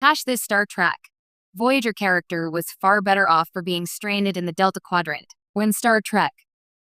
Hash this Star Trek. Voyager character was far better off for being stranded in the Delta Quadrant. When Star Trek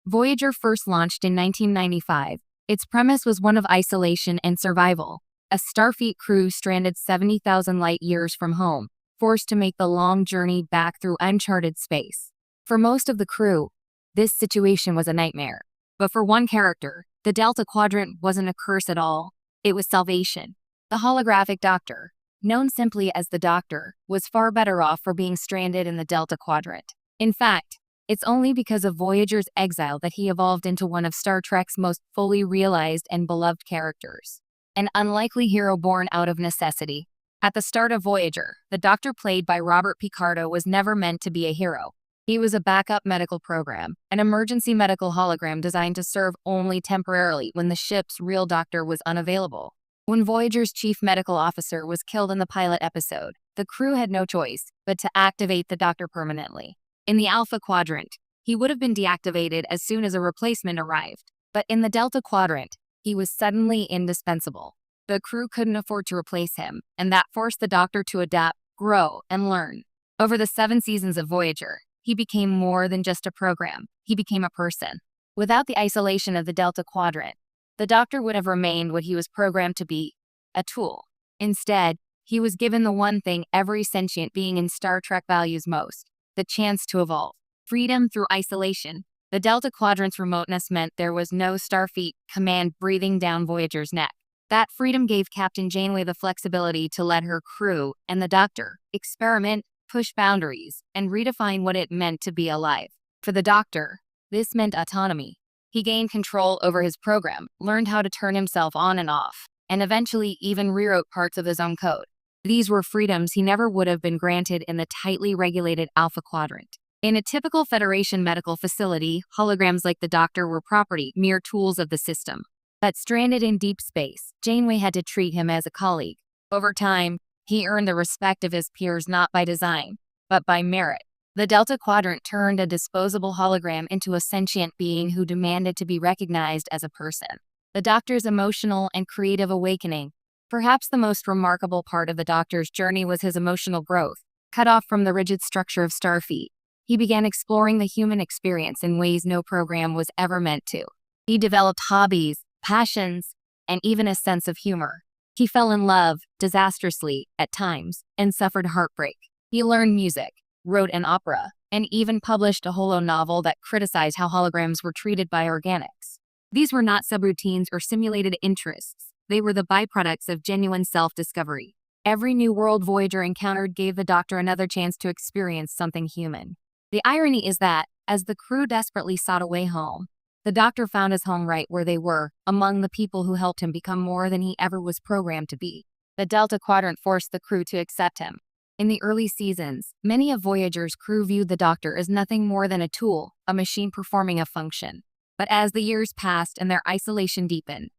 Voyager first launched in 1995, its premise was one of isolation and survival. A Starfleet crew stranded 70,000 light-years from home, forced to make the long journey back through uncharted space. For most of the crew, this situation was a nightmare. But for one character, the Delta Quadrant wasn't a curse at all. It was salvation. The holographic Doctor, known simply as the Doctor, was far better off for being stranded in the Delta Quadrant. In fact, it's only because of Voyager's exile that he evolved into one of Star Trek's most fully realized and beloved characters. An unlikely hero born out of necessity. At the start of Voyager, the Doctor played by Robert Picardo was never meant to be a hero. He was a backup medical program, an emergency medical hologram designed to serve only temporarily when the ship's real doctor was unavailable. When Voyager's chief medical officer was killed in the pilot episode, the crew had no choice but to activate the Doctor permanently. In the Alpha Quadrant, he would have been deactivated as soon as a replacement arrived. But in the Delta Quadrant, he was suddenly indispensable. The crew couldn't afford to replace him, and that forced the Doctor to adapt, grow, and learn. Over the 7 seasons of Voyager, he became more than just a program. He became a person. Without the isolation of the Delta Quadrant, the Doctor would have remained what he was programmed to be, a tool. Instead, he was given the one thing every sentient being in Star Trek values most: the chance to evolve. Freedom through isolation. The Delta Quadrant's remoteness meant there was no Starfleet command breathing down Voyager's neck. That freedom gave Captain Janeway the flexibility to let her crew and the Doctor experiment, push boundaries, and redefine what it meant to be alive. For the Doctor, this meant autonomy. He gained control over his program, learned how to turn himself on and off, and eventually even rewrote parts of his own code. These were freedoms he never would have been granted in the tightly regulated Alpha Quadrant. In a typical Federation medical facility, holograms like the Doctor were property, mere tools of the system. But stranded in deep space, Janeway had to treat him as a colleague. Over time, he earned the respect of his peers not by design, but by merit. The Delta Quadrant turned a disposable hologram into a sentient being who demanded to be recognized as a person. The Doctor's emotional and creative awakening. Perhaps the most remarkable part of the Doctor's journey was his emotional growth. Cut off from the rigid structure of Starfleet, he began exploring the human experience in ways no program was ever meant to. He developed hobbies, passions, and even a sense of humor. He fell in love, disastrously, at times, and suffered heartbreak. He learned music, wrote an opera, and even published a holo novel that criticized how holograms were treated by organics. These were not subroutines or simulated interests. They were the byproducts of genuine self-discovery. Every new world Voyager encountered gave the Doctor another chance to experience something human. The irony is that, as the crew desperately sought a way home, the Doctor found his home right where they were, among the people who helped him become more than he ever was programmed to be. The Delta Quadrant forced the crew to accept him. In the early seasons, many of Voyager's crew viewed the Doctor as nothing more than a tool, a machine performing a function. But as the years passed and their isolation deepened,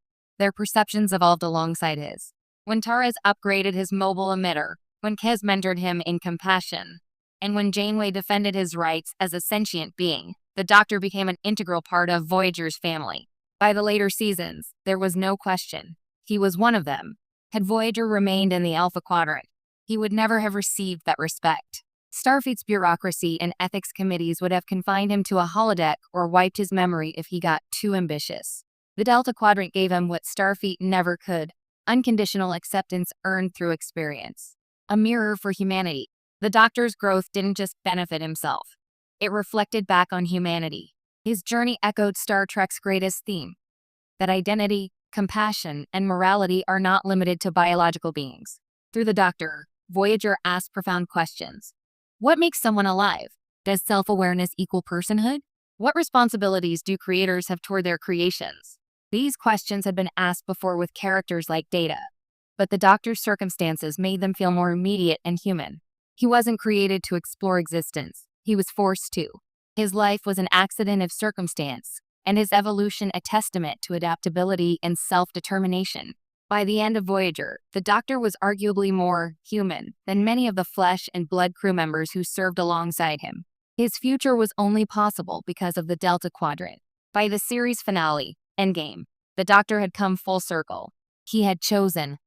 their perceptions evolved alongside his. When Torres upgraded his mobile emitter, when Kes mentored him in compassion, and when Janeway defended his rights as a sentient being, the Doctor became an integral part of Voyager's family. By the later seasons, there was no question. He was one of them. Had Voyager remained in the Alpha Quadrant, he would never have received that respect. Starfleet's bureaucracy and ethics committees would have confined him to a holodeck or wiped his memory if he got too ambitious. The Delta Quadrant gave him what Starfleet never could: unconditional acceptance earned through experience. A mirror for humanity. The Doctor's growth didn't just benefit himself. It reflected back on humanity. His journey echoed Star Trek's greatest theme: that identity, compassion, and morality are not limited to biological beings. Through the Doctor, Voyager asked profound questions. What makes someone alive? Does self-awareness equal personhood? What responsibilities do creators have toward their creations? These questions had been asked before with characters like Data, but the Doctor's circumstances made them feel more immediate and human. He wasn't created to explore existence. He was forced to. His life was an accident of circumstance, and his evolution a testament to adaptability and self-determination. By the end of Voyager, the Doctor was arguably more human than many of the flesh and blood crew members who served alongside him. His future was only possible because of the Delta Quadrant. By the series finale, Endgame, the Doctor had come full circle. He had chosen